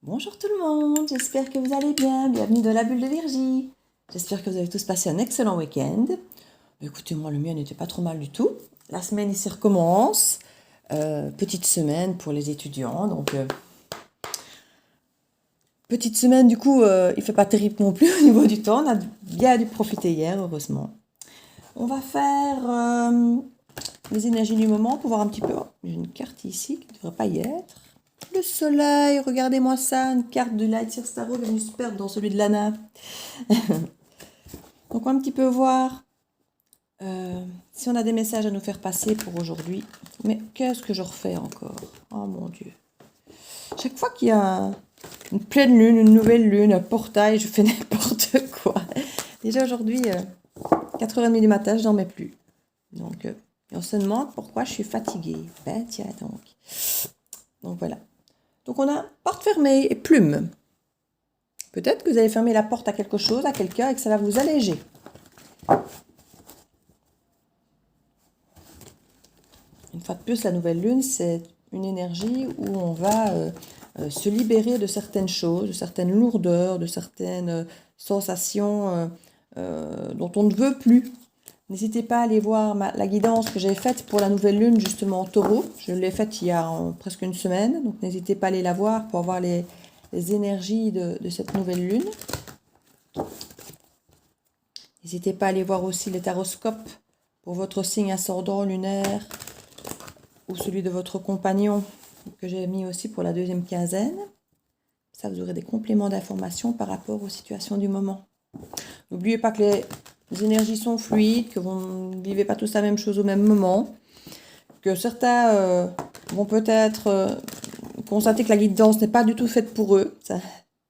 Bonjour tout le monde, j'espère que vous allez bien. Bienvenue dans la bulle de Virgie. J'espère que vous avez tous passé un excellent week-end. Écoutez, moi le mien n'était pas trop mal du tout. La semaine ici recommence. Petite semaine pour les étudiants. Petite semaine du coup, il fait pas terrible non plus au niveau du temps. On a bien dû profiter hier, heureusement. On va faire les énergies du moment pour voir un petit peu. Oh, j'ai une carte ici qui ne devrait pas y être. Le soleil, regardez-moi ça, une carte de Lightyear Starro venue se perdre dans celui de Lana. Donc on va un petit peu voir si on a des messages à nous faire passer pour aujourd'hui. Mais qu'est-ce que je refais encore? Oh mon Dieu. Chaque fois qu'il y a une pleine lune, une nouvelle lune, un portail, je fais n'importe quoi. Déjà aujourd'hui, 4h30 du matin, je n'en mets plus. Donc on se demande pourquoi je suis fatiguée. Ben tiens donc. Donc voilà. Donc on a porte fermée et plume. Peut-être que vous allez fermer la porte à quelque chose, à quelqu'un, et que ça va vous alléger. Une fois de plus, la nouvelle lune, c'est une énergie où on va se libérer de certaines choses, de certaines lourdeurs, de certaines sensations dont on ne veut plus. N'hésitez pas à aller voir la guidance que j'ai faite pour la nouvelle lune, justement en taureau. Je l'ai faite il y a presque une semaine, donc n'hésitez pas à aller la voir pour avoir les énergies de cette nouvelle lune. N'hésitez pas à aller voir aussi les taroscopes pour votre signe ascendant lunaire ou celui de votre compagnon que j'ai mis aussi pour la deuxième quinzaine. Ça, vous aurez des compléments d'informations par rapport aux situations du moment. N'oubliez pas que les énergies sont fluides, que vous ne vivez pas tous la même chose au même moment, que certains vont peut-être constater que la guidance n'est pas du tout faite pour eux. Ça,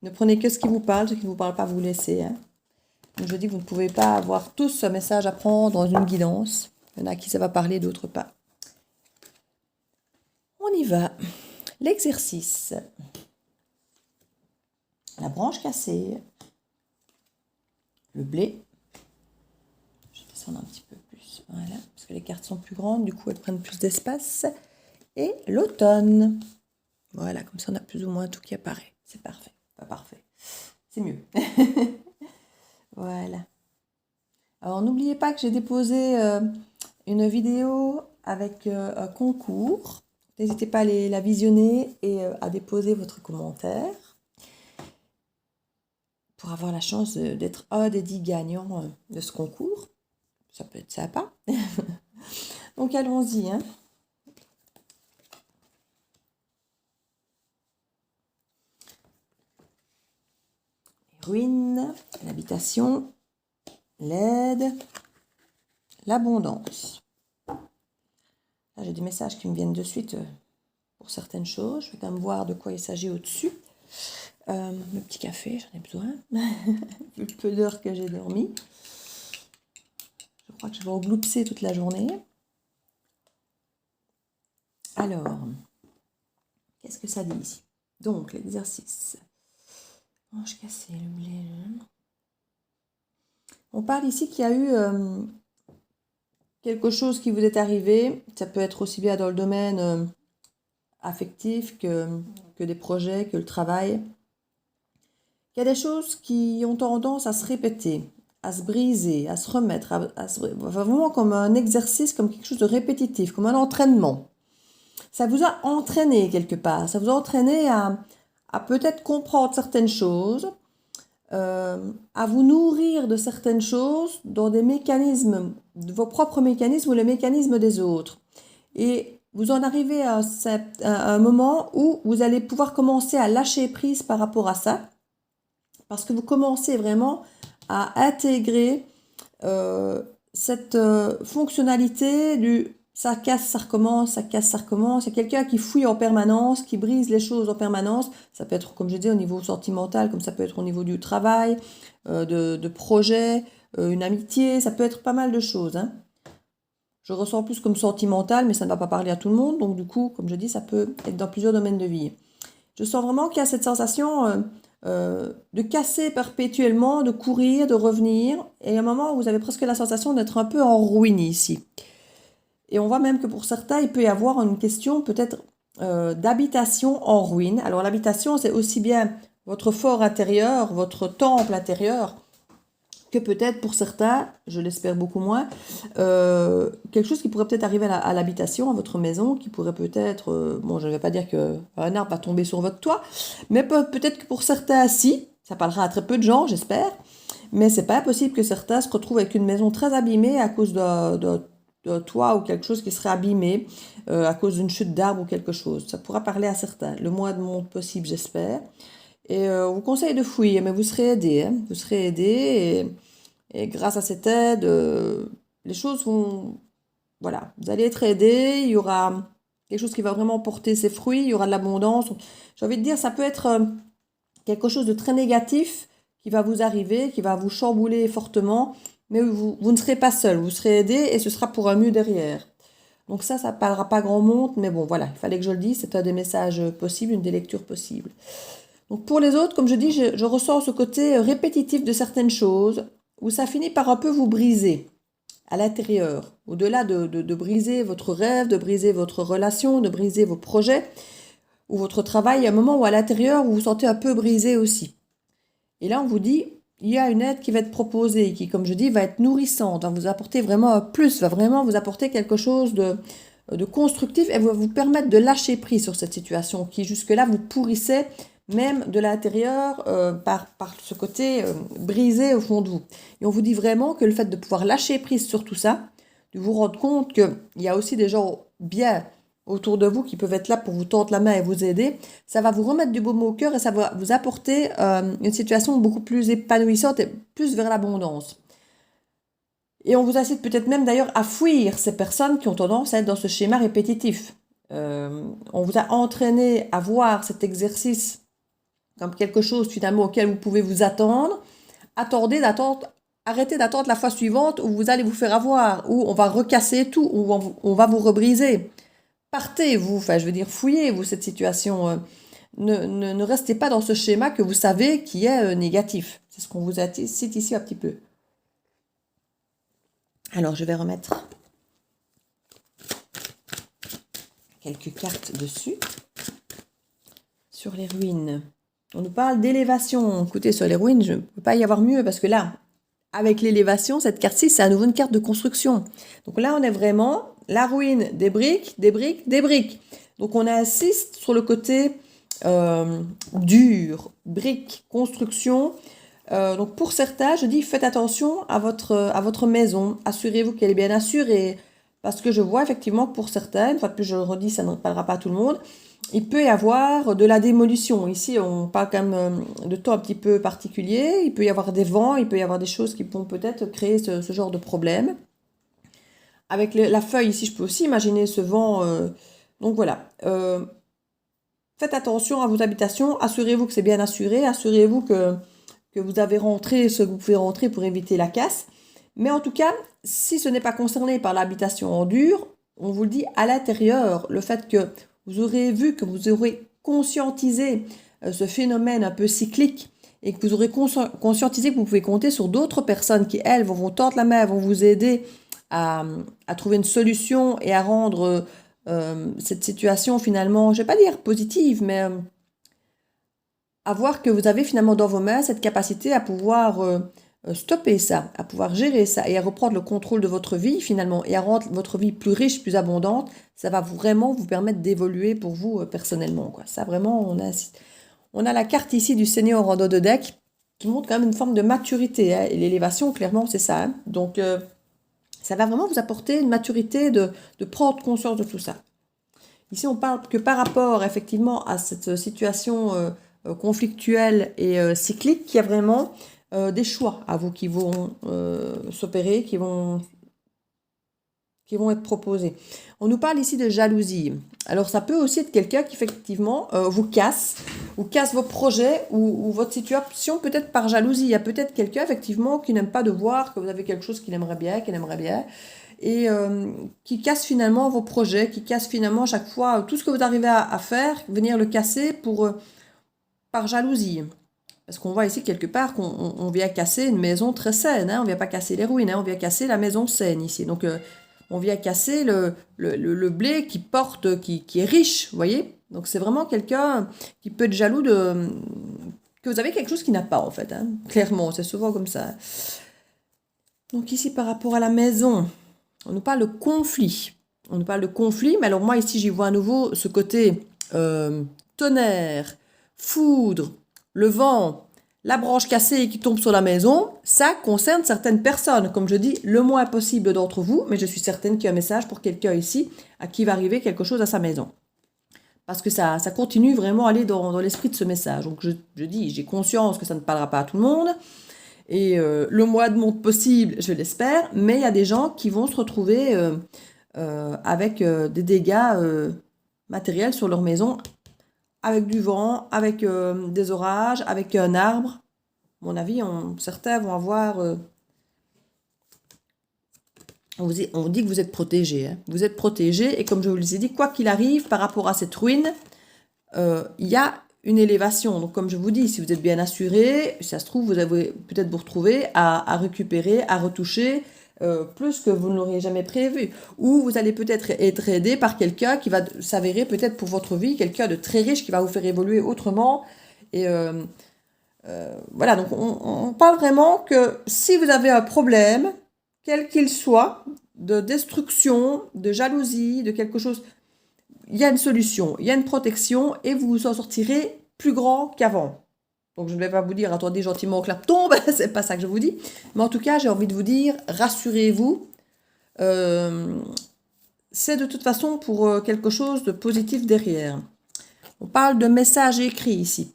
ne prenez que ce qui vous parle, ce qui ne vous parle pas, vous laissez. Donc je dis que vous ne pouvez pas avoir tous un message à prendre dans une guidance. Il y en a à qui ça va parler, d'autres pas. On y va. L'exercice. La branche cassée. Le blé. Je vais descendre un petit peu plus. Voilà. Parce que les cartes sont plus grandes. Du coup, elles prennent plus d'espace. Et l'automne. Voilà. Comme ça, on a plus ou moins tout qui apparaît. C'est parfait. Pas parfait. C'est mieux. Voilà. Alors, n'oubliez pas que j'ai déposé une vidéo avec un concours. N'hésitez pas à aller la visionner et à déposer votre commentaire pour avoir la chance d'être un des 10 gagnants de ce concours. Ça peut être sympa. Donc allons-y. Les ruines, l'habitation, l'aide, l'abondance. Là, j'ai des messages qui me viennent de suite pour certaines choses. Je vais quand même voir de quoi il s'agit au-dessus. Le petit café, j'en ai besoin. Vu le peu d'heures que j'ai dormi. Je crois que je vais engloupser toute la journée. Alors, qu'est-ce que ça dit ici? Donc, l'exercice. Branche cassée, le blé. On parle ici qu'il y a eu quelque chose qui vous est arrivé. Ça peut être aussi bien dans le domaine affectif que des projets, que le travail. Il y a des choses qui ont tendance à se répéter, à se briser, à se remettre, vraiment comme un exercice, comme quelque chose de répétitif, comme un entraînement. Ça vous a entraîné quelque part, ça vous a entraîné à peut-être comprendre certaines choses, à vous nourrir de certaines choses dans des mécanismes, de vos propres mécanismes ou les mécanismes des autres. Et vous en arrivez à un moment où vous allez pouvoir commencer à lâcher prise par rapport à ça, parce que vous commencez vraiment à intégrer cette fonctionnalité du ça casse, ça recommence, ça casse, ça recommence. Il y a quelqu'un qui fouille en permanence, qui brise les choses en permanence. Ça peut être, comme je dis, au niveau sentimental, comme ça peut être au niveau du travail, de projet, une amitié, ça peut être pas mal de choses. Je ressens plus comme sentimental, mais ça ne va pas parler à tout le monde. Donc du coup, comme je dis, ça peut être dans plusieurs domaines de vie. Je sens vraiment qu'il y a cette sensation de casser perpétuellement, de courir, de revenir. Et à un moment où vous avez presque la sensation d'être un peu en ruine ici. Et on voit même que pour certains, il peut y avoir une question peut-être d'habitation en ruine. Alors l'habitation, c'est aussi bien votre fort intérieur, votre temple intérieur, que peut-être pour certains, je l'espère beaucoup moins, quelque chose qui pourrait peut-être arriver à l'habitation, à votre maison, qui pourrait peut-être, bon, je ne vais pas dire qu'un arbre va tomber sur votre toit, mais peut-être que pour certains, si, ça parlera à très peu de gens, j'espère, mais c'est pas impossible que certains se retrouvent avec une maison très abîmée à cause de toit ou quelque chose qui serait abîmé, à cause d'une chute d'arbre ou quelque chose. Ça pourra parler à certains, le moins de monde possible, j'espère. Et on vous conseille de fouiller, mais vous serez aidé, hein. Vous serez aidé et grâce à cette aide, les choses vont... Voilà, vous allez être aidé, il y aura quelque chose qui va vraiment porter ses fruits, il y aura de l'abondance. J'ai envie de dire, ça peut être quelque chose de très négatif qui va vous arriver, qui va vous chambouler fortement, mais vous ne serez pas seul, vous serez aidé et ce sera pour un mieux derrière. Donc ça ne parlera pas grand monde, mais bon, voilà, il fallait que je le dise, c'est un des messages possibles, une des lectures possibles. Donc pour les autres, comme je dis, je ressens ce côté répétitif de certaines choses, où ça finit par un peu vous briser à l'intérieur. Au-delà de briser votre rêve, de briser votre relation, de briser vos projets ou votre travail, il y a un moment où à l'intérieur, vous vous sentez un peu brisé aussi. Et là, on vous dit, il y a une aide qui va être proposée, qui, comme je dis, va être nourrissante, va vous apporter vraiment un plus, va vraiment vous apporter quelque chose de constructif et va vous permettre de lâcher prise sur cette situation qui, jusque-là, vous pourrissait même de l'intérieur par ce côté brisé au fond de vous. Et on vous dit vraiment que le fait de pouvoir lâcher prise sur tout ça, de vous rendre compte qu'il y a aussi des gens bien autour de vous qui peuvent être là pour vous tendre la main et vous aider, ça va vous remettre du baume au cœur et ça va vous apporter une situation beaucoup plus épanouissante et plus vers l'abondance. Et on vous incite peut-être même d'ailleurs à fuir ces personnes qui ont tendance à être dans ce schéma répétitif. On vous a entraîné à voir cet exercice comme quelque chose finalement auquel vous pouvez vous attendre. Arrêtez d'attendre la fois suivante où vous allez vous faire avoir, où on va recasser tout, où on va vous rebriser. Partez, vous, enfin je veux dire, fouillez, vous, cette situation. Ne restez pas dans ce schéma que vous savez qui est négatif. C'est ce qu'on vous cite ici un petit peu. Alors, je vais remettre quelques cartes dessus. Sur les ruines. On nous parle d'élévation. Écoutez, sur les ruines, je ne peux pas y avoir mieux parce que là, avec l'élévation, cette carte-ci, c'est à nouveau une carte de construction. Donc là, on est vraiment la ruine des briques, des briques, des briques. Donc on insiste sur le côté dur, briques, construction. Donc pour certains, je dis faites attention à votre maison. Assurez-vous qu'elle est bien assurée. Parce que je vois effectivement que pour certains, une fois de plus je le redis, ça ne parlera pas à tout le monde, il peut y avoir de la démolition. Ici, on parle quand même de temps un petit peu particulier. Il peut y avoir des vents, il peut y avoir des choses qui vont peut-être créer ce genre de problème. Avec la feuille ici, je peux aussi imaginer ce vent. Donc voilà. Faites attention à vos habitations. Assurez-vous que c'est bien assuré. Assurez-vous que vous avez rentré ce que vous pouvez rentrer pour éviter la casse. Mais en tout cas, si ce n'est pas concerné par l'habitation en dur, on vous le dit à l'intérieur, le fait que vous aurez vu, que vous aurez conscientisé ce phénomène un peu cyclique et que vous aurez conscientisé que vous pouvez compter sur d'autres personnes qui, elles, vont vous tendre la main, vont vous aider à trouver une solution et à rendre cette situation finalement, je ne vais pas dire positive, mais à voir que vous avez finalement dans vos mains cette capacité à pouvoir stopper ça, à pouvoir gérer ça et à reprendre le contrôle de votre vie finalement et à rendre votre vie plus riche, plus abondante. Ça va vraiment vous permettre d'évoluer pour vous personnellement, quoi. Ça vraiment, on a la carte ici du Seigneur en dos de deck qui montre quand même une forme de maturité, hein. Et l'élévation, clairement, c'est ça, hein. Donc, ça va vraiment vous apporter une maturité de prendre conscience de tout ça. Ici, on parle que par rapport effectivement à cette situation conflictuelle et cyclique, il y a vraiment des choix à vous qui vont s'opérer, qui vont être proposés. On nous parle ici de jalousie. Alors ça peut aussi être quelqu'un qui effectivement vous casse vos projets ou votre situation peut-être par jalousie. Il y a peut-être quelqu'un effectivement qui n'aime pas de voir que vous avez quelque chose qu'il aimerait bien, et qui casse finalement vos projets, qui casse finalement à chaque fois tout ce que vous arrivez à faire, venir le casser par jalousie. Parce qu'on voit ici quelque part qu'on vient casser une maison très saine, hein. On ne vient pas casser les ruines, hein. On vient casser la maison saine ici. Donc On vient casser le blé qui porte, qui est riche, vous voyez. Donc c'est vraiment quelqu'un qui peut être jaloux que vous avez quelque chose qui n'a pas, en fait. Hein. Clairement, c'est souvent comme ça. Donc ici, par rapport à la maison, on nous parle de conflit. On nous parle de conflit, mais alors moi ici, j'y vois à nouveau ce côté tonnerre, foudre, le vent, la branche cassée qui tombe sur la maison. Ça concerne certaines personnes. Comme je dis, le moins possible d'entre vous, mais je suis certaine qu'il y a un message pour quelqu'un ici à qui va arriver quelque chose à sa maison. Parce que ça continue vraiment à aller dans l'esprit de ce message. Donc je dis, j'ai conscience que ça ne parlera pas à tout le monde. Et le moins de monde possible, je l'espère. Mais il y a des gens qui vont se retrouver avec des dégâts matériels sur leur maison, avec du vent, avec des orages, avec un arbre. À mon avis, certains vont avoir... on dit que vous êtes protégé. Hein. Vous êtes protégé et comme je vous l'ai dit, quoi qu'il arrive par rapport à cette ruine, il y a une élévation. Donc comme je vous dis, si vous êtes bien assuré, si ça se trouve, vous allez peut-être vous retrouver à récupérer, à retoucher plus que vous ne l'auriez jamais prévu. Ou vous allez peut-être être aidé par quelqu'un qui va s'avérer peut-être pour votre vie, quelqu'un de très riche qui va vous faire évoluer autrement. Et voilà, donc on parle vraiment que si vous avez un problème, quel qu'il soit, de destruction, de jalousie, de quelque chose, il y a une solution, il y a une protection et vous vous en sortirez plus grand qu'avant. Donc je ne vais pas vous dire attendez gentiment que la tombe, c'est pas ça que je vous dis. Mais en tout cas, j'ai envie de vous dire, rassurez-vous, c'est de toute façon pour quelque chose de positif derrière. On parle de messages écrits ici.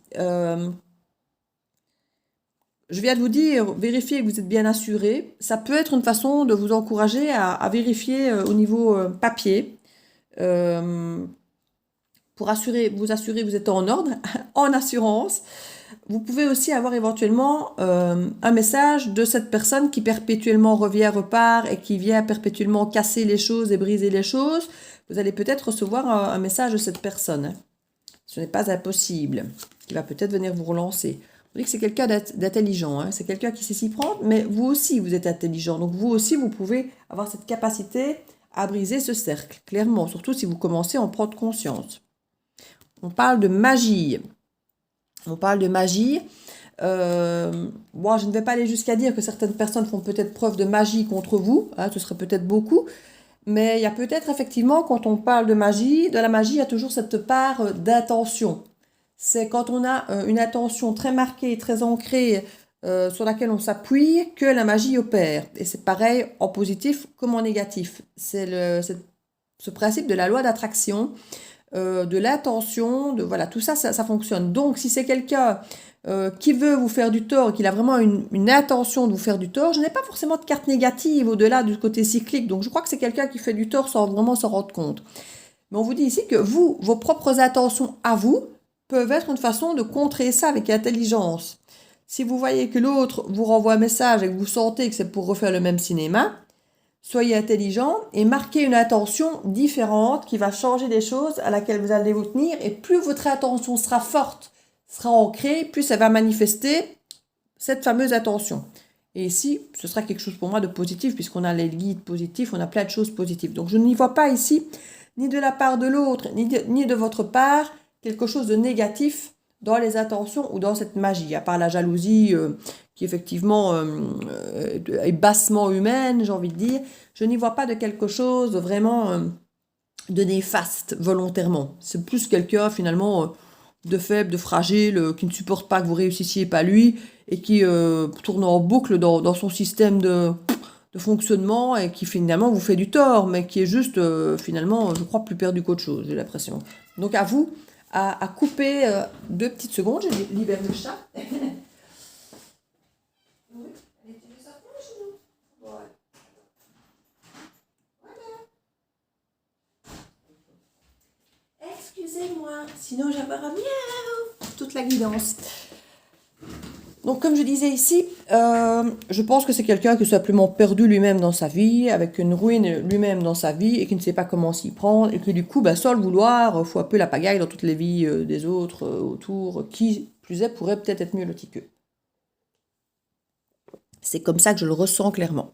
Je viens de vous dire, vérifiez que vous êtes bien assuré. Ça peut être une façon de vous encourager à vérifier au niveau papier. Pour vous assurer que vous êtes en ordre, en assurance. Vous pouvez aussi avoir éventuellement un message de cette personne qui perpétuellement revient, repart et qui vient perpétuellement casser les choses et briser les choses. Vous allez peut-être recevoir un message de cette personne. Ce n'est pas impossible, qui va peut-être venir vous relancer. Vous dites que c'est quelqu'un d'intelligent, hein. C'est quelqu'un qui sait s'y prendre, mais vous aussi, vous êtes intelligent. Donc vous aussi, vous pouvez avoir cette capacité à briser ce cercle, clairement, surtout si vous commencez à en prendre conscience. On parle de magie. Moi, je ne vais pas aller jusqu'à dire que certaines personnes font peut-être preuve de magie contre vous, hein, ce serait peut-être beaucoup, mais il y a peut-être effectivement, quand on parle de la magie, il y a toujours cette part d'intention. C'est quand on a une intention très marquée, très ancrée, sur laquelle on s'appuie, que la magie opère. Et c'est pareil en positif comme en négatif. C'est ce principe de la loi d'attraction, de l'intention, voilà, tout ça, ça fonctionne. Donc, si c'est quelqu'un qui veut vous faire du tort, qu'il a vraiment une intention de vous faire du tort, je n'ai pas forcément de carte négative au-delà du côté cyclique. Donc, je crois que c'est quelqu'un qui fait du tort sans vraiment s'en rendre compte. Mais on vous dit ici que vos propres intentions à vous, peuvent être une façon de contrer ça avec intelligence. Si vous voyez que l'autre vous renvoie un message et que vous sentez que c'est pour refaire le même cinéma, soyez intelligent et marquez une intention différente qui va changer les choses à laquelle vous allez vous tenir. Et plus votre intention sera forte, sera ancrée, plus elle va manifester cette fameuse intention. Et ici, ce sera quelque chose pour moi de positif, puisqu'on a les guides positifs, on a plein de choses positives. Donc je n'y vois pas ici, ni de la part de l'autre, ni de votre part, quelque chose de négatif dans les intentions ou dans cette magie, à part la jalousie qui effectivement est bassement humaine, j'ai envie de dire. Je n'y vois pas de quelque chose vraiment de néfaste volontairement. C'est plus quelqu'un finalement de faible, de fragile, qui ne supporte pas que vous réussissiez pas lui et qui tourne en boucle dans son système de fonctionnement et qui finalement vous fait du tort, mais qui est juste finalement, je crois, plus perdu qu'autre chose, j'ai l'impression. Donc à vous, à couper 2 petites secondes, je libère le chat. Excusez-moi, sinon j'avais un miaou toute la guidance. Donc comme je disais ici, je pense que c'est quelqu'un qui est simplement perdu lui-même dans sa vie, avec une ruine lui-même dans sa vie, et qui ne sait pas comment s'y prendre, et qui du coup, sans le vouloir, fout un peu la pagaille dans toutes les vies des autres autour, qui, plus est, pourrait peut-être être mieux lotis qu'eux. C'est comme ça que je le ressens clairement.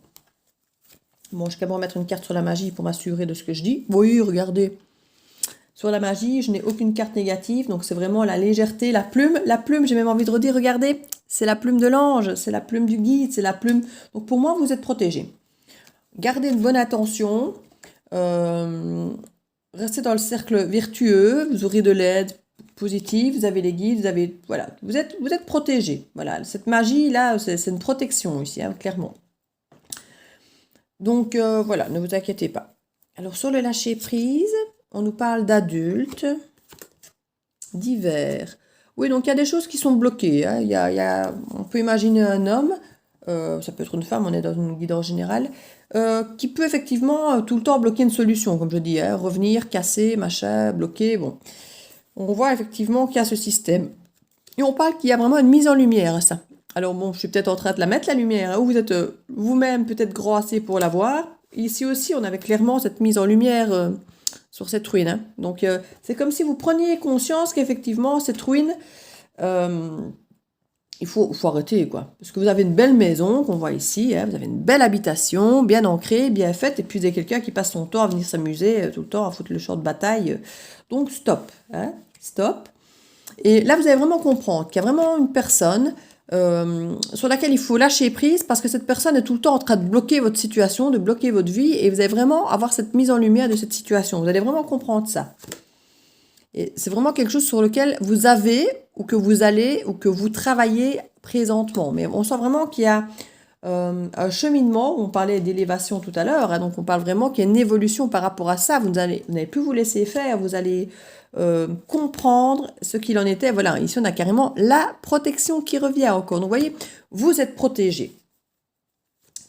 Bon, je suis capable de mettre une carte sur la magie pour m'assurer de ce que je dis. Oui, regardez. Sur la magie, je n'ai aucune carte négative, donc c'est vraiment la légèreté, la plume. La plume, j'ai même envie de redire, regardez, c'est la plume de l'ange, c'est la plume du guide, c'est la plume... Donc pour moi, vous êtes protégés. Gardez une bonne attention, restez dans le cercle vertueux, vous aurez de l'aide positive, vous avez les guides, voilà, vous êtes protégés. Voilà, cette magie-là, c'est une protection ici, hein, clairement. Donc voilà, ne vous inquiétez pas. Alors sur le lâcher-prise, on nous parle d'adultes, divers. Oui, donc il y a des choses qui sont bloquées. Hein. On peut imaginer un homme, ça peut être une femme, on est dans une guidance générale, qui peut effectivement tout le temps bloquer une solution, comme je dis, hein, revenir, casser, machin, bloquer. Bon, on voit effectivement qu'il y a ce système. Et on parle qu'il y a vraiment une mise en lumière à ça. Alors bon, je suis peut-être en train de la mettre, la lumière, hein, ou vous êtes vous-même peut-être grand assez pour la voir. Ici aussi, on avait clairement cette mise en lumière sur cette ruine. Hein. Donc, c'est comme si vous preniez conscience qu'effectivement, cette ruine, il faut arrêter, quoi. Parce que vous avez une belle maison, qu'on voit ici, hein, vous avez une belle habitation, bien ancrée, bien faite, et puis vous avez quelqu'un qui passe son temps à venir s'amuser, tout le temps à foutre le champ de bataille. Donc, stop. Hein, stop. Et là, vous allez vraiment comprendre qu'il y a vraiment une personne sur laquelle il faut lâcher prise parce que cette personne est tout le temps en train de bloquer votre situation, de bloquer votre vie et vous allez vraiment avoir cette mise en lumière de cette situation. Vous allez vraiment comprendre ça. Et c'est vraiment quelque chose sur lequel vous avez ou que vous allez ou que vous travaillez présentement. Mais on sent vraiment qu'il y a un cheminement. On parlait d'élévation tout à l'heure, hein, donc on parle vraiment qu'il y a une évolution par rapport à ça. Vous n'allez plus vous laisser faire, vous allez comprendre ce qu'il en était. Voilà, ici on a carrément la protection qui revient encore. Donc vous voyez, vous êtes protégé.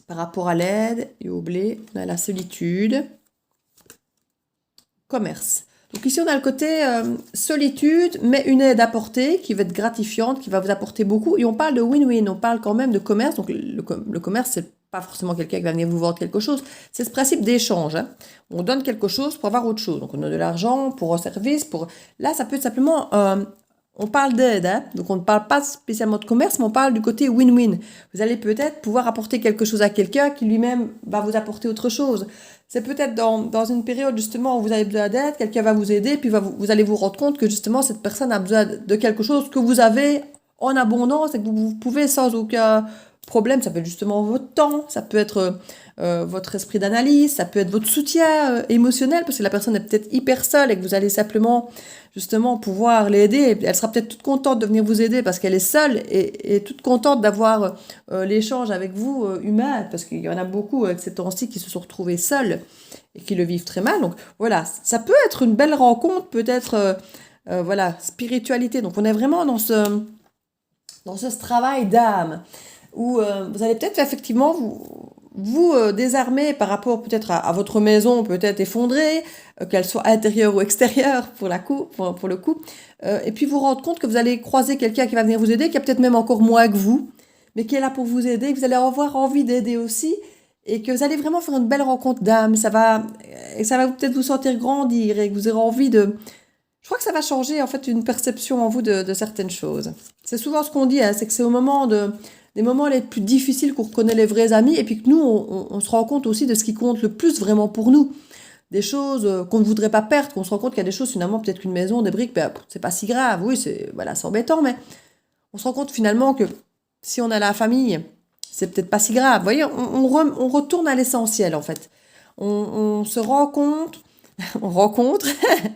Par rapport à l'aide et au blé, on a la solitude, commerce. Donc ici on a le côté solitude, mais une aide apportée qui va être gratifiante, qui va vous apporter beaucoup. Et on parle de win-win, on parle quand même de commerce. Donc le commerce, c'est pas forcément quelqu'un qui va venir vous vendre quelque chose. C'est ce principe d'échange. Hein. On donne quelque chose pour avoir autre chose. Donc on a de l'argent pour un service. Là, ça peut être simplement... on parle d'aide, hein. Donc on ne parle pas spécialement de commerce, mais on parle du côté win-win. Vous allez peut-être pouvoir apporter quelque chose à quelqu'un qui lui-même va vous apporter autre chose. C'est peut-être dans une période justement où vous avez besoin d'aide, quelqu'un va vous aider, puis vous allez vous rendre compte que justement cette personne a besoin de quelque chose que vous avez en abondance et que vous pouvez sans aucun problème. Ça peut être justement votre temps, ça peut être votre esprit d'analyse, ça peut être votre soutien émotionnel parce que la personne est peut-être hyper seule et que vous allez simplement justement pouvoir l'aider. Elle sera peut-être toute contente de venir vous aider parce qu'elle est seule et toute contente d'avoir l'échange avec vous humain parce qu'il y en a beaucoup avec ces temps-ci qui se sont retrouvés seuls et qui le vivent très mal. Donc voilà, ça peut être une belle rencontre, peut-être voilà, spiritualité. Donc on est vraiment dans ce travail d'âme où vous allez peut-être effectivement vous désarmer par rapport peut-être à votre maison, peut-être effondrée, qu'elle soit intérieure ou extérieure pour le coup, et puis vous rendre compte que vous allez croiser quelqu'un qui va venir vous aider, qui a peut-être même encore moins que vous, mais qui est là pour vous aider, que vous allez avoir envie d'aider aussi, et que vous allez vraiment faire une belle rencontre d'âme. Ça va peut-être vous sentir grandir et que vous aurez envie de... Je crois que ça va changer en fait une perception en vous de certaines choses. C'est souvent ce qu'on dit, hein, c'est que c'est au moment des moments les plus difficiles qu'on reconnaît les vrais amis et puis que nous, on se rend compte aussi de ce qui compte le plus vraiment pour nous. Des choses qu'on ne voudrait pas perdre, qu'on se rend compte qu'il y a des choses finalement, peut-être qu'une maison, des briques, ben, c'est pas si grave, oui, c'est embêtant, mais on se rend compte finalement que si on a la famille, c'est peut-être pas si grave. Vous voyez, on retourne à l'essentiel en fait. On se rend compte... On rencontre,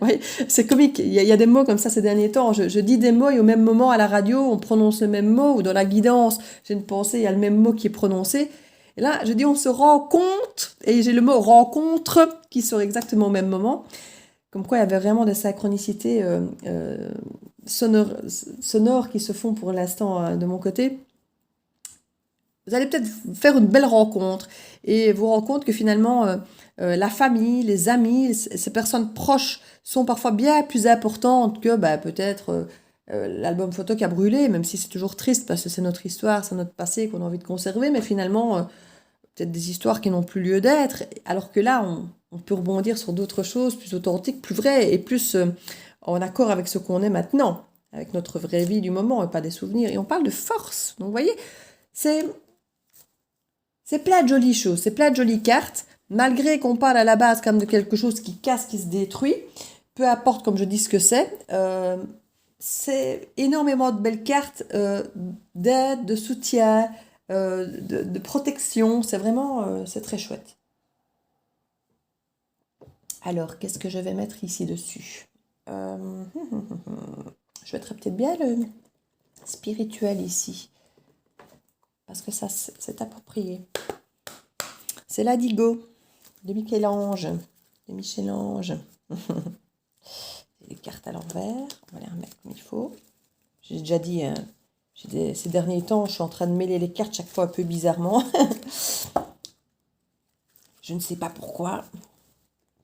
oui, c'est comique, il y a des mots comme ça ces derniers temps, je dis des mots et au même moment à la radio on prononce le même mot ou dans la guidance j'ai une pensée, il y a le même mot qui est prononcé et là je dis on se rend compte et j'ai le mot rencontre qui sort exactement au même moment, comme quoi il y avait vraiment des synchronicités sonores qui se font pour l'instant de mon côté. Vous allez peut-être faire une belle rencontre et vous rendre compte que finalement la famille, les amis, ces personnes proches sont parfois bien plus importantes que peut-être l'album photo qui a brûlé, même si c'est toujours triste parce que c'est notre histoire, c'est notre passé qu'on a envie de conserver, mais finalement peut-être des histoires qui n'ont plus lieu d'être, alors que là on peut rebondir sur d'autres choses plus authentiques, plus vraies et plus en accord avec ce qu'on est maintenant, avec notre vraie vie du moment et pas des souvenirs. Et on parle de force, donc vous voyez, c'est plein de jolies choses, c'est plein de jolies cartes, malgré qu'on parle à la base comme de quelque chose qui casse, qui se détruit, peu importe comme je dis ce que c'est énormément de belles cartes d'aide, de soutien, de protection. C'est vraiment, c'est très chouette. Alors, qu'est-ce que je vais mettre ici dessus? Je mettrais peut-être bien le spirituel ici, parce que ça, c'est approprié. C'est l'Adigo de Michel-Ange. De Michel-Ange. Les cartes à l'envers, on va les remettre comme il faut. J'ai déjà dit, ces derniers temps, je suis en train de mêler les cartes chaque fois un peu bizarrement. Je ne sais pas pourquoi.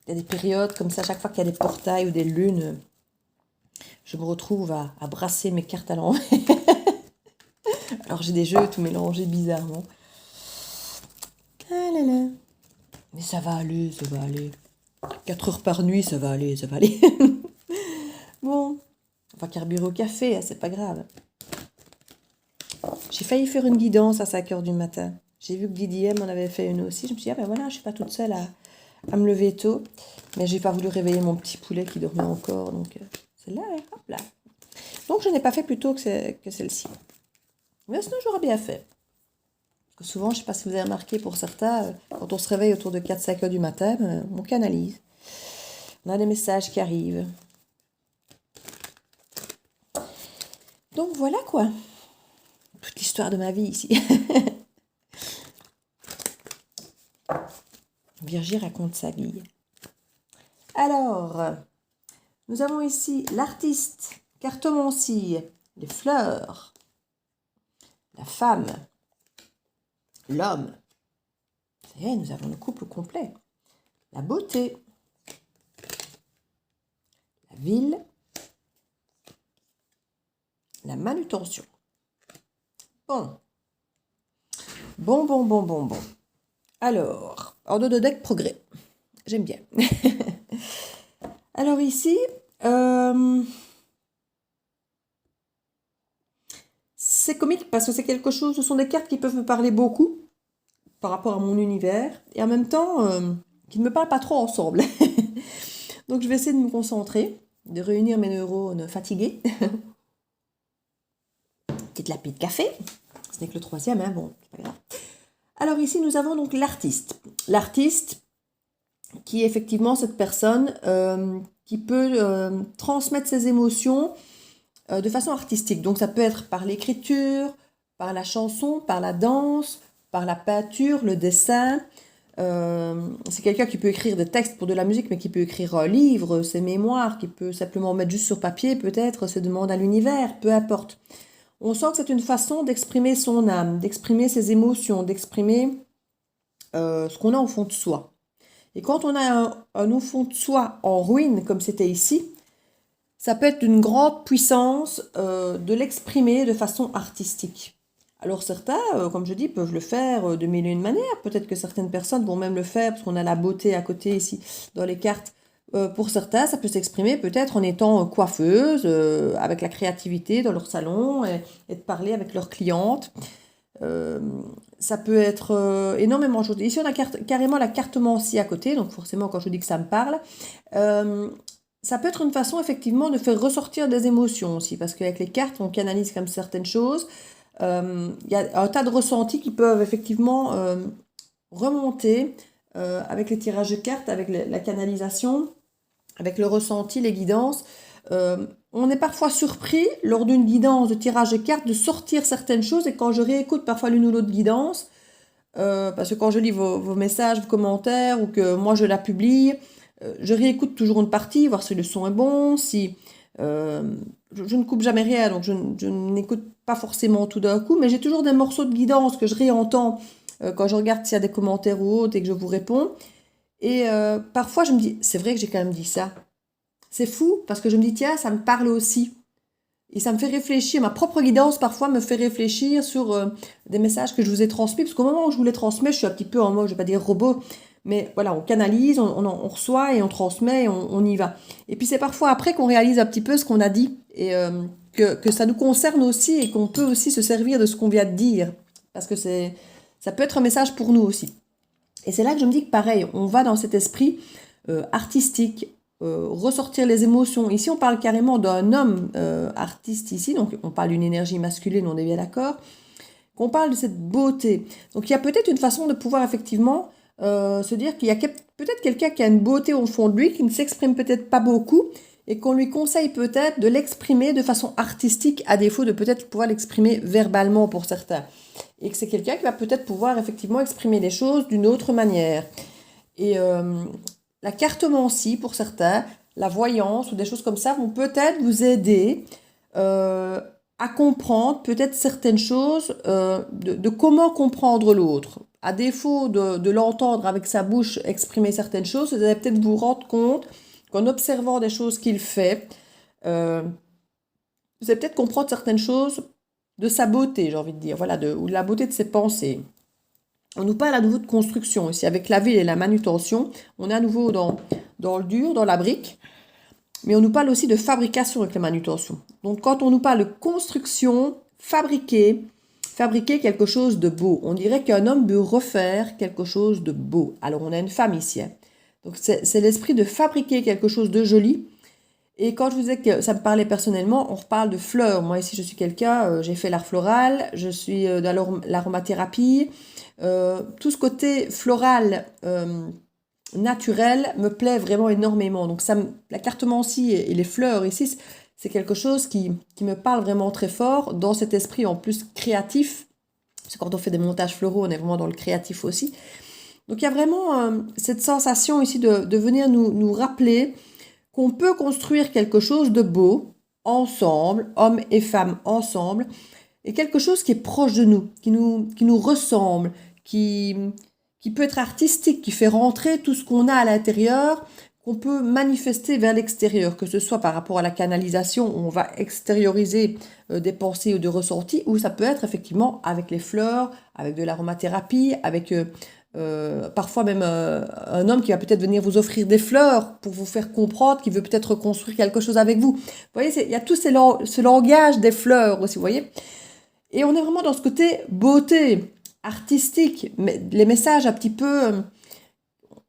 Il y a des périodes comme ça, chaque fois qu'il y a des portails ou des lunes, je me retrouve à brasser mes cartes à l'envers. Alors j'ai des jeux tout mélangés bizarrement. Ah là là. Mais ça va aller, ça va aller. 4 heures par nuit, ça va aller, ça va aller. Bon, on va carburer au café, hein, c'est pas grave. J'ai failli faire une guidance à 5 heures du matin. J'ai vu que Didier m'en avait fait une aussi. Je me suis dit, ah ben voilà, je suis pas toute seule à me lever tôt. Mais j'ai pas voulu réveiller mon petit poulet qui dormait encore. Donc celle-là, hop là. Donc je n'ai pas fait plus tôt que celle-ci. Mais sinon, j'aurais bien fait. Parce que souvent, je ne sais pas si vous avez remarqué pour certains, quand on se réveille autour de 4-5 heures du matin, on canalise. On a des messages qui arrivent. Donc voilà quoi. Toute l'histoire de ma vie ici. Virginie raconte sa vie. Alors, nous avons ici l'artiste, cartomancie, les fleurs, la femme, l'homme. Et nous avons le couple complet. La beauté, la ville, la manutention. Bon. Bon. Alors, ordre de deck progrès. J'aime bien. Alors ici, c'est comique parce que c'est quelque chose, ce sont des cartes qui peuvent me parler beaucoup par rapport à mon univers et en même temps qui ne me parlent pas trop ensemble. Donc je vais essayer de me concentrer, de réunir mes neurones fatigués. Petite lapide de café. Ce n'est que le 3e, hein, bon, c'est pas grave. Alors ici, nous avons donc l'artiste. L'artiste qui est effectivement cette personne qui peut transmettre ses émotions de façon artistique. Donc ça peut être par l'écriture, par la chanson, par la danse, par la peinture, le dessin. C'est quelqu'un qui peut écrire des textes pour de la musique, mais qui peut écrire un livre, ses mémoires, qui peut simplement mettre juste sur papier, peut-être, se demande à l'univers, peu importe. On sent que c'est une façon d'exprimer son âme, d'exprimer ses émotions, d'exprimer ce qu'on a au fond de soi. Et quand on a un au fond de soi en ruine, comme c'était ici, ça peut être d'une grande puissance de l'exprimer de façon artistique. Alors certains, comme je dis, peuvent le faire de mille et une manières. Peut-être que certaines personnes vont même le faire, parce qu'on a la beauté à côté ici dans les cartes. Pour certains, ça peut s'exprimer peut-être en étant coiffeuse, avec la créativité dans leur salon, et de parler avec leurs clientes. Ça peut être énormément de choses. Ici, on a carrément la cartomancie à côté, donc forcément, quand je dis que ça me parle, ça peut être une façon, effectivement, de faire ressortir des émotions aussi, parce qu'avec les cartes, on canalise comme certaines choses. Il y a un tas de ressentis qui peuvent effectivement remonter avec les tirages de cartes, avec la canalisation, avec le ressenti, les guidances. On est parfois surpris lors d'une guidance de tirage de cartes de sortir certaines choses, et quand je réécoute parfois l'une ou l'autre guidance, parce que quand je lis vos messages, vos commentaires, ou que moi je la publie, je réécoute toujours une partie, voir si le son est bon, si je ne coupe jamais rien, donc je n'écoute pas forcément tout d'un coup, mais j'ai toujours des morceaux de guidance que je réentends quand je regarde s'il y a des commentaires ou autres et que je vous réponds. Et parfois je me dis, c'est vrai que j'ai quand même dit ça. C'est fou, parce que je me dis, tiens, ça me parle aussi. Et ça me fait réfléchir. Ma propre guidance, parfois, me fait réfléchir sur des messages que je vous ai transmis. Parce qu'au moment où je vous les transmets, je suis un petit peu en mode, je ne vais pas dire robot, mais voilà, on canalise, on reçoit et on transmet et on y va. Et puis c'est parfois après qu'on réalise un petit peu ce qu'on a dit et que ça nous concerne aussi et qu'on peut aussi se servir de ce qu'on vient de dire. Parce que ça peut être un message pour nous aussi. Et c'est là que je me dis que pareil, on va dans cet esprit artistique, ressortir les émotions. Ici, on parle carrément d'un homme artiste ici, donc on parle d'une énergie masculine, on est bien d'accord, qu'on parle de cette beauté. Donc il y a peut-être une façon de pouvoir effectivement se dire qu'il y a peut-être quelqu'un qui a une beauté au fond de lui, qui ne s'exprime peut-être pas beaucoup, et qu'on lui conseille peut-être de l'exprimer de façon artistique, à défaut de peut-être pouvoir l'exprimer verbalement pour certains. Et que c'est quelqu'un qui va peut-être pouvoir effectivement exprimer les choses d'une autre manière. Et la cartomancie, pour certains, la voyance ou des choses comme ça vont peut-être vous aider à comprendre peut-être certaines choses de comment comprendre l'autre. À défaut de l'entendre avec sa bouche exprimer certaines choses, vous allez peut-être vous rendre compte qu'en observant des choses qu'il fait, vous allez peut-être comprendre certaines choses de sa beauté, j'ai envie de dire, voilà, ou de la beauté de ses pensées. On nous parle à nouveau de construction ici, avec la ville et la manutention. On est à nouveau dans le dur, dans la brique. Mais on nous parle aussi de fabrication avec la manutention. Donc quand on nous parle de construction, fabriquer quelque chose de beau. On dirait qu'un homme veut refaire quelque chose de beau. Alors on a une femme ici. Donc c'est l'esprit de fabriquer quelque chose de joli. Et quand je vous disais que ça me parlait personnellement, on reparle de fleurs. Moi ici je suis quelqu'un, j'ai fait l'art floral, je suis dans l'aromathérapie. Tout ce côté floral naturel me plaît vraiment énormément. Donc la cartomancie et les fleurs ici, c'est quelque chose qui me parle vraiment très fort dans cet esprit en plus créatif. Parce que quand on fait des montages floraux, on est vraiment dans le créatif aussi. Donc il y a vraiment cette sensation ici de venir nous rappeler qu'on peut construire quelque chose de beau ensemble, hommes et femmes ensemble, et quelque chose qui est proche de nous, qui nous ressemble, qui peut être artistique, qui fait rentrer tout ce qu'on a à l'intérieur, qu'on peut manifester vers l'extérieur, que ce soit par rapport à la canalisation, où on va extérioriser des pensées ou des ressentis, ou ça peut être effectivement avec les fleurs, avec de l'aromathérapie, avec parfois même un homme qui va peut-être venir vous offrir des fleurs pour vous faire comprendre qu'il veut peut-être reconstruire quelque chose avec vous. Vous voyez, il y a tout ce langage des fleurs aussi, vous voyez. Et on est vraiment dans ce côté beauté, artistique, mais les messages un petit peu...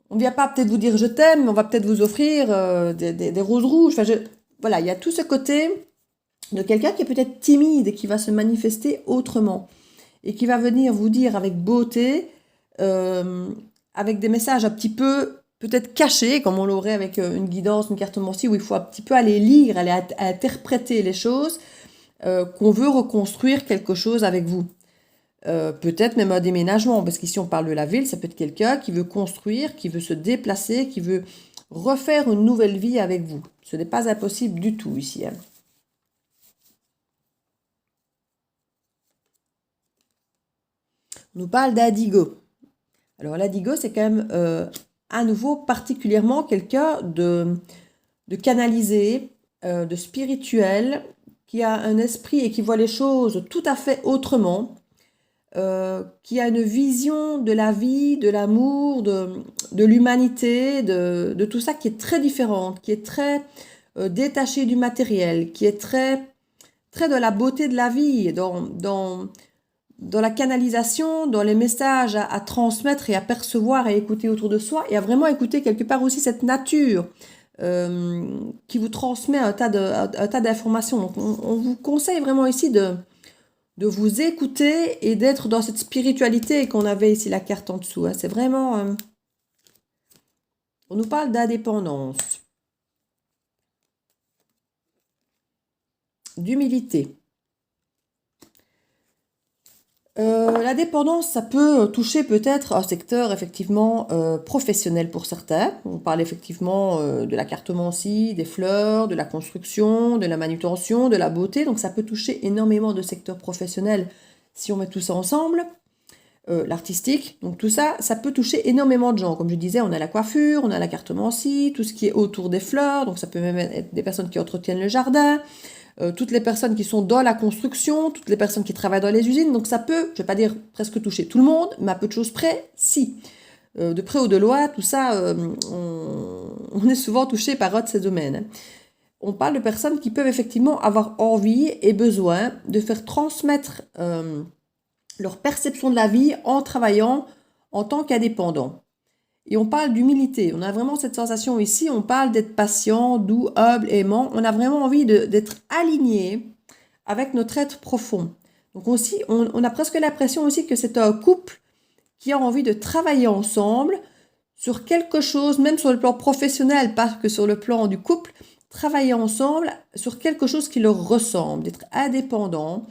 on ne vient pas peut-être vous dire je t'aime, mais on va peut-être vous offrir des roses rouges. Enfin, voilà, il y a tout ce côté de quelqu'un qui est peut-être timide et qui va se manifester autrement. Et qui va venir vous dire avec beauté, avec des messages un petit peu peut-être cachés, comme on l'aurait avec une guidance, une cartomancie, où il faut un petit peu aller lire, aller interpréter les choses, qu'on veut reconstruire quelque chose avec vous. Peut-être même un déménagement, parce qu'ici on parle de la ville, ça peut être quelqu'un qui veut construire, qui veut se déplacer, qui veut refaire une nouvelle vie avec vous. Ce n'est pas impossible du tout ici. On nous parle d'indigo. Alors l'indigo, c'est quand même à nouveau particulièrement quelqu'un de canalisé, de spirituel, qui a un esprit et qui voit les choses tout à fait autrement, qui a une vision de la vie, de l'amour, de l'humanité, de tout ça qui est très différente, qui est très détachée du matériel, qui est très, très de la beauté de la vie, dans la canalisation, dans les messages à transmettre et à percevoir et écouter autour de soi, et à vraiment écouter quelque part aussi cette nature qui vous transmet un tas d'informations. Donc on vous conseille vraiment ici de vous écouter et d'être dans cette spiritualité qu'on avait ici la carte en dessous. C'est vraiment... on nous parle d'indépendance, d'humilité. La dépendance, ça peut toucher peut-être un secteur effectivement professionnel pour certains. On parle effectivement de la cartomancie, des fleurs, de la construction, de la manutention, de la beauté. Donc ça peut toucher énormément de secteurs professionnels si on met tout ça ensemble. L'artistique, donc tout ça, ça peut toucher énormément de gens. Comme je disais, on a la coiffure, on a la cartomancie, tout ce qui est autour des fleurs. Donc ça peut même être des personnes qui entretiennent le jardin. Toutes les personnes qui sont dans la construction, toutes les personnes qui travaillent dans les usines. Donc ça peut, je vais pas dire presque toucher tout le monde, mais à peu de choses près, si. De près ou de loin, tout ça, on est souvent touché par un de ces domaines. On parle de personnes qui peuvent effectivement avoir envie et besoin de faire transmettre leur perception de la vie en travaillant en tant qu'indépendant. Et on parle d'humilité. On a vraiment cette sensation ici, on parle d'être patient, doux, humble, aimant. On a vraiment envie d'être aligné avec notre être profond. Donc aussi, on a presque l'impression aussi que c'est un couple qui a envie de travailler ensemble sur quelque chose, même sur le plan professionnel, pas que sur le plan du couple, travailler ensemble sur quelque chose qui leur ressemble, d'être indépendants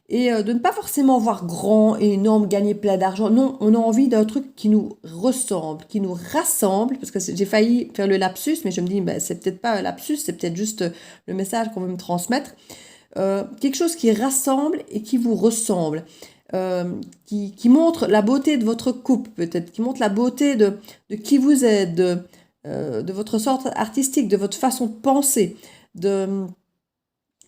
et de ne pas forcément voir grand et énorme, gagner plein d'argent. Non, on a envie d'un truc qui nous ressemble, qui nous rassemble, parce que j'ai failli faire le lapsus, mais je me dis, ben, c'est peut-être pas un lapsus, c'est peut-être juste le message qu'on veut me transmettre. Quelque chose qui rassemble et qui vous ressemble. Qui montre la beauté de votre couple, peut-être, qui montre la beauté de qui vous êtes, de votre sorte artistique, de votre façon de penser, de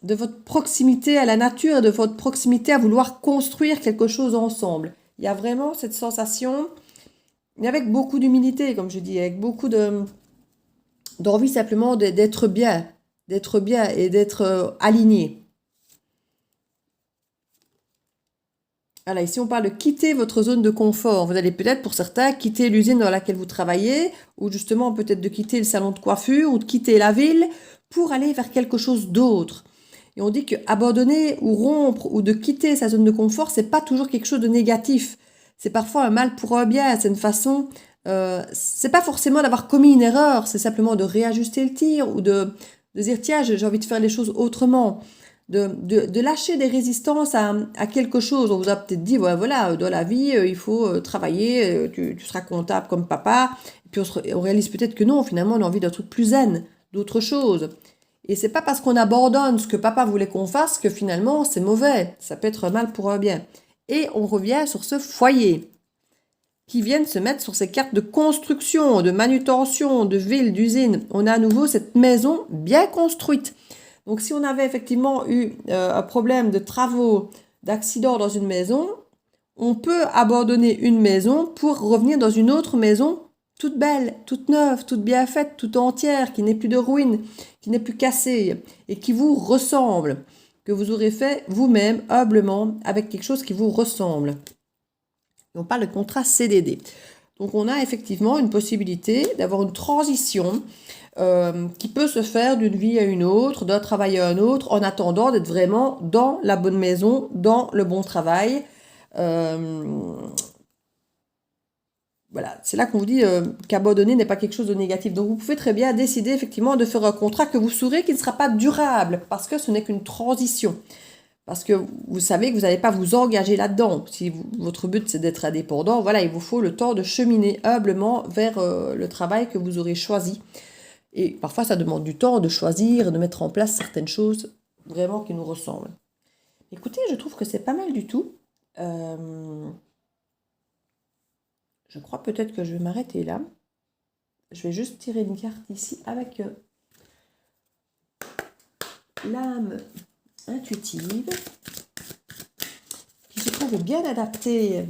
votre proximité à la nature, de votre proximité à vouloir construire quelque chose ensemble. Il y a vraiment cette sensation, mais avec beaucoup d'humilité, comme je dis, avec beaucoup d'envie simplement d'être bien et d'être aligné. Voilà, ici on parle de quitter votre zone de confort. Vous allez peut-être, pour certains, quitter l'usine dans laquelle vous travaillez, ou justement peut-être de quitter le salon de coiffure, ou de quitter la ville, pour aller vers quelque chose d'autre. Et on dit que abandonner ou rompre ou de quitter sa zone de confort, c'est pas toujours quelque chose de négatif. C'est parfois un mal pour un bien. C'est une façon, c'est pas forcément d'avoir commis une erreur, c'est simplement de réajuster le tir ou de dire tiens, j'ai envie de faire les choses autrement. De lâcher des résistances à quelque chose. On vous a peut-être dit, voilà, dans la vie, il faut travailler, tu seras comptable comme papa. Et puis on réalise peut-être que non, finalement, on a envie d'un truc plus zen, d'autre chose. Et c'est pas parce qu'on abandonne ce que papa voulait qu'on fasse que finalement, c'est mauvais. Ça peut être un mal pour un bien. Et on revient sur ce foyer qui viennent se mettre sur ces cartes de construction, de manutention, de ville, d'usine. On a à nouveau cette maison bien construite. Donc, si on avait effectivement eu un problème de travaux, d'accident dans une maison, on peut abandonner une maison pour revenir dans une autre maison toute belle, toute neuve, toute bien faite, toute entière, qui n'est plus de ruines, qui n'est plus cassée et qui vous ressemble, que vous aurez fait vous-même, humblement, avec quelque chose qui vous ressemble. Et on parle de contrat CDD. Donc, on a effectivement une possibilité d'avoir une transition qui peut se faire d'une vie à une autre, d'un travail à un autre, en attendant d'être vraiment dans la bonne maison, dans le bon travail. Voilà, c'est là qu'on vous dit qu'abandonner n'est pas quelque chose de négatif. Donc vous pouvez très bien décider effectivement de faire un contrat que vous saurez qui ne sera pas durable, parce que ce n'est qu'une transition. Parce que vous savez que vous n'allez pas vous engager là-dedans. Si votre but c'est d'être indépendant, voilà, il vous faut le temps de cheminer humblement vers le travail que vous aurez choisi. Et parfois, ça demande du temps de choisir, de mettre en place certaines choses vraiment qui nous ressemblent. Écoutez, je trouve que c'est pas mal du tout. Je crois peut-être que je vais m'arrêter là. Je vais juste tirer une carte ici avec l'âme intuitive, qui je trouve bien adaptée.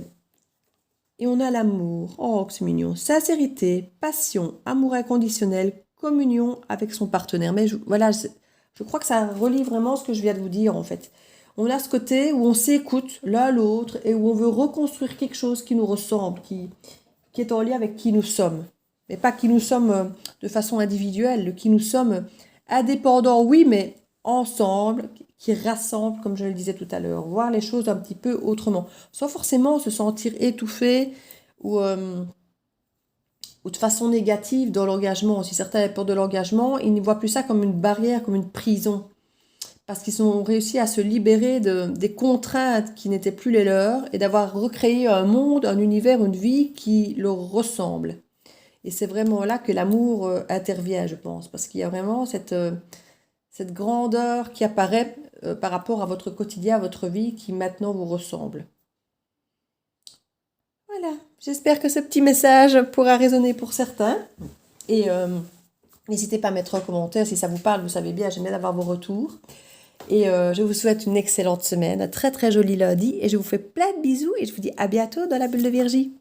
Et on a l'amour. Oh, que c'est mignon. Sincérité, passion, amour inconditionnel, communion avec son partenaire. Mais voilà, je crois que ça relie vraiment ce que je viens de vous dire en fait. On a ce côté où on s'écoute l'un l'autre et où on veut reconstruire quelque chose qui nous ressemble, qui est en lien avec qui nous sommes. Mais pas qui nous sommes de façon individuelle, qui nous sommes indépendants, oui, mais ensemble, qui rassemble, comme je le disais tout à l'heure, voir les choses un petit peu autrement, sans forcément se sentir étouffé ou de façon négative dans l'engagement. Si certains ont peur de l'engagement, ils ne voient plus ça comme une barrière, comme une prison, parce qu'ils ont réussi à se libérer des contraintes qui n'étaient plus les leurs et d'avoir recréé un monde, un univers, une vie qui leur ressemble. Et c'est vraiment là que l'amour intervient, je pense, parce qu'il y a vraiment cette grandeur qui apparaît par rapport à votre quotidien, à votre vie, qui maintenant vous ressemble. Voilà, j'espère que ce petit message pourra résonner pour certains. Et n'hésitez pas à mettre un commentaire si ça vous parle, vous savez bien, j'aime bien avoir vos retours. Et je vous souhaite une excellente semaine, un très très joli lundi, et je vous fais plein de bisous, et je vous dis à bientôt dans la bulle de Virgie.